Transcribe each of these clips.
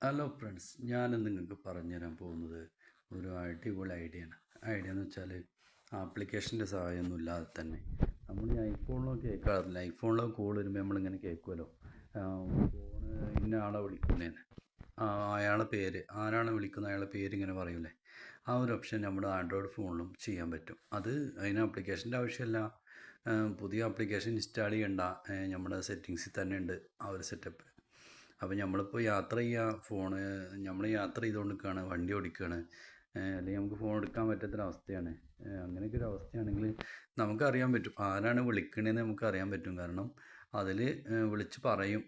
Hello friends, ഞാൻ നിങ്ങൾക്ക് പറഞ്ഞുതരാൻ പോകുന്നത് ഒരു അടിപൊളി ഐഡിയയാണ്. ഐഡിയ എന്ന് വെച്ചാൽ ആപ്ലിക്കേഷൻ്റെ സഹായമൊന്നും ഇല്ലാതെ തന്നെ നമ്മൾ ഈ ഐഫോണിലൊക്കെ കേൾക്കാറില്ല. ഐഫോണിലൊക്കെ കോൾ വരുമ്പോൾ നമ്മളിങ്ങനെ കേൾക്കുമല്ലോ, ഫോണ് ഇന്ന ആളെ വിളിക്കുന്നതിന് അയാളെ പേര് ആരാണ് വിളിക്കുന്നത് അയാളെ പേര് ഇങ്ങനെ പറയൂലേ. ആ ഒരു ഓപ്ഷൻ നമ്മുടെ ആൻഡ്രോയിഡ് ഫോണിലും ചെയ്യാൻ പറ്റും. അതിന് ആപ്ലിക്കേഷൻ്റെ ആവശ്യമില്ല. പുതിയ ആപ്ലിക്കേഷൻ ഇൻസ്റ്റാൾ ചെയ്യേണ്ട. നമ്മുടെ സെറ്റിങ്സിൽ തന്നെ ഉണ്ട് ആ ഒരു സെറ്റപ്പ്. അപ്പോൾ നമ്മളിപ്പോൾ യാത്ര ചെയ്യുക, ഫോണ് നമ്മൾ യാത്ര ചെയ്തുകൊണ്ട് നിൽക്കുകയാണ്, വണ്ടി ഓടിക്കുകയാണ്, അല്ലെങ്കിൽ നമുക്ക് ഫോൺ എടുക്കാൻ പറ്റാത്തൊരവസ്ഥയാണ്. അങ്ങനെയൊക്കെ ഒരു അവസ്ഥയാണെങ്കിൽ നമുക്കറിയാൻ പറ്റും ആരാണ് വിളിക്കണതെന്ന് നമുക്കറിയാൻ പറ്റും. കാരണം അതിൽ വിളിച്ച് പറയും,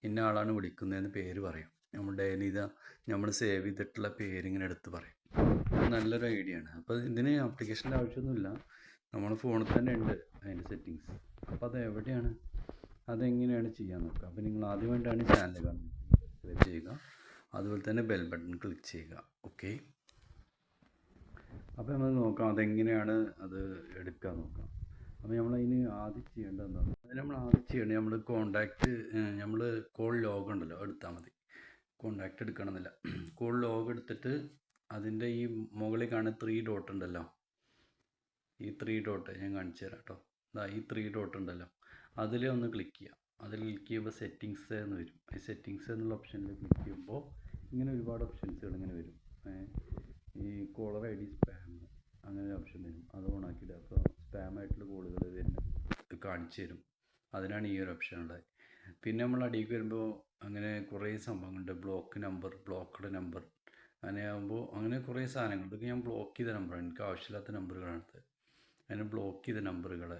ഇന്ന ആളാണ് വിളിക്കുന്നതെന്ന് പേര് പറയും. നമ്മുടെ ഇതാ നമ്മൾ സേവ് ചെയ്തിട്ടുള്ള പേരിങ്ങനെ എടുത്ത് പറയും. നല്ലൊരു ഐഡിയ ആണ്. അപ്പോൾ ഇതിന് ആപ്ലിക്കേഷൻ്റെ ആവശ്യമൊന്നുമില്ല, നമ്മുടെ ഫോണിൽ തന്നെ ഉണ്ട് അതിൻ്റെ സെറ്റിങ്സ്. അപ്പോൾ അത് എവിടെയാണ്, അതെങ്ങനെയാണ് ചെയ്യാൻ നോക്കുക. അപ്പോൾ നിങ്ങൾ ആദ്യമായിട്ടാണ് ചാനൽ കാണുന്നത്, സബ്സ്ക്രൈബ് ചെയ്യുക, അതുപോലെ തന്നെ ബെൽ ബട്ടൺ ക്ലിക്ക് ചെയ്യുക. ഓക്കെ, അപ്പോൾ നമ്മൾ നോക്കാം അതെങ്ങനെയാണ് അത് എടുക്കാൻ നോക്കാം. അപ്പോൾ നമ്മളതിന് ആദ്യം ചെയ്യേണ്ടത് എന്താണ്, നമ്മൾ ആദ്യം ചെയ്യേണ്ടത് നമ്മൾ കോണ്ടാക്റ്റ്, നമ്മൾ കോൾ ലോഗ് ഉണ്ടല്ലോ എടുത്താൽ മതി. കോണ്ടാക്റ്റ് എടുക്കണമെന്നില്ല. കോൾ ലോഗ് എടുത്തിട്ട് അതിൻ്റെ ഈ മുകളിൽ കാണുന്ന 3 ഡോട്ട് ഉണ്ടല്ലോ, ഈ 3 ഡോട്ട് ഞാൻ കാണിച്ചു തരാം കേട്ടോ. ഈ 3 ഡോട്ട് ഉണ്ടല്ലോ, അതിൽ ഒന്ന് ക്ലിക്ക് ചെയ്യുക. അതിൽ ക്ലിക്ക് ചെയ്യുമ്പോൾ സെറ്റിങ്സ് എന്ന് വരും. ഈ സെറ്റിങ്സ് എന്നുള്ള ഓപ്ഷനിൽ ക്ലിക്ക് ചെയ്യുമ്പോൾ ഇങ്ങനെ ഒരുപാട് ഓപ്ഷൻസുകൾ ഇങ്ങനെ വരും. ഈ കോളർ ഐ ഡി സ്പാം അങ്ങനെ ഒരു ഓപ്ഷൻ വരും, അത് ഓണാക്കിയിടുക. അപ്പോൾ സ്പാം ആയിട്ടുള്ള കോളുകൾ വരുന്നത് കാണിച്ചു തരും. അതിനാണ് ഈ ഒരു ഓപ്ഷൻ ഉള്ളത്. പിന്നെ നമ്മൾ അടിയിലേക്ക് വരുമ്പോൾ അങ്ങനെ കുറേ സംഭവങ്ങളുണ്ട്. ബ്ലോക്ക് നമ്പർ, ബ്ലോക്ക്ഡ് നമ്പർ, അങ്ങനെ ആകുമ്പോൾ അങ്ങനെ കുറേ സാധനങ്ങൾ. ഇതൊക്കെ ഞാൻ ബ്ലോക്ക് ചെയ്ത നമ്പറാണ്, എനിക്ക് ആവശ്യമില്ലാത്ത നമ്പറുകളാണത്. അങ്ങനെ ബ്ലോക്ക് ചെയ്ത നമ്പറുകൾ.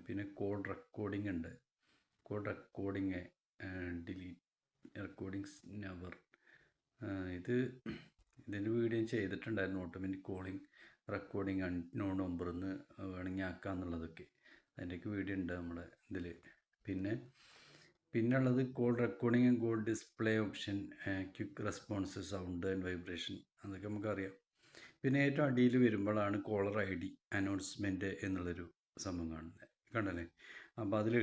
പിന്നെ കോൾ റെക്കോർഡിംഗ് ഉണ്ട്. Call recording delete recordings never. ഇതിൻ്റെ വീഡിയോ ചെയ്തിട്ടുണ്ടായിരുന്നു. ഓട്ടോമാറ്റിക് കോളിംഗ് റെക്കോർഡിങ് അൺനോൺ നമ്പറിന്ന് വേണമെങ്കിൽ ആക്കാമെന്നുള്ളതൊക്കെ അതിൻ്റെയൊക്കെ വീഡിയോ ഉണ്ട് നമ്മുടെ ഇതിൽ. പിന്നെ ഉള്ളത് call recording and call display option, quick response, sound and vibration, അതൊക്കെ നമുക്കറിയാം. പിന്നെ ഏറ്റവും അടിയിൽ വരുമ്പോഴാണ് കോളർ ഐ ഡി അനൗൺസ്മെൻറ്റ് എന്നുള്ളൊരു സംഭവം കാണുന്നത്, കണ്ടല്ലേ. അപ്പോൾ അതിൽ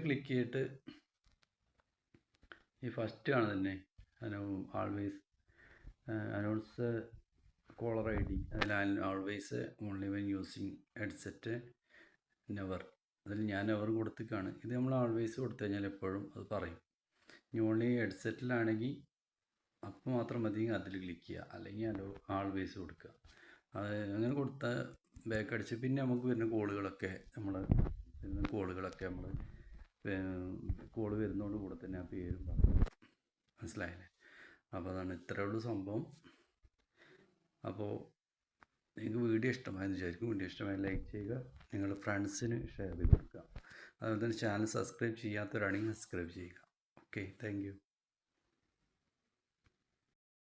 ക്ലിക്ക് ചെയ്തിട്ട് ഈ ഫസ്റ്റ് ആണ് തന്നെ always announce caller I D. അതിൽ always only when using headset never. അതിൽ ഞാൻ നെവർ കൊടുത്തേക്കാണ്. ഇത് നമ്മൾ ആൾവേസ് കൊടുത്തു കഴിഞ്ഞാൽ എപ്പോഴും അത് പറയും. ഇനി ഓൺലി ഹെഡ്സെറ്റിലാണെങ്കിൽ അപ്പോൾ മാത്രം മതി അതിൽ ക്ലിക്ക് ചെയ്യുക, അല്ലെങ്കിൽ ആൾവേസ് കൊടുക്കുക. അത് അങ്ങനെ കൊടുത്താൽ ബാക്ക് അടിച്ച് പിന്നെ നമുക്ക് വരുന്ന കോളുകളൊക്കെ നമ്മൾ കോള് വരുന്നതോട് കൂടെ തന്നെ ആ പേരും പറയും. മനസ്സിലായില്ലേ? അപ്പോൾ അതാണ്, ഇത്രയേ ഉള്ളൂ സംഭവം. അപ്പോൾ നിങ്ങൾക്ക് വീഡിയോ ഇഷ്ടമായെന്ന് വിചാരിക്കും. വീഡിയോ ഇഷ്ടമായി ലൈക്ക് ചെയ്യുക, നിങ്ങളുടെ ഫ്രണ്ട്സിന് ഷെയർ ചെയ്ത് കൊടുക്കുക. അതുപോലെ തന്നെ ചാനൽ സബ്സ്ക്രൈബ് ചെയ്യാത്തവരാണെങ്കിൽ സബ്സ്ക്രൈബ് ചെയ്യുക. Okay, thank you.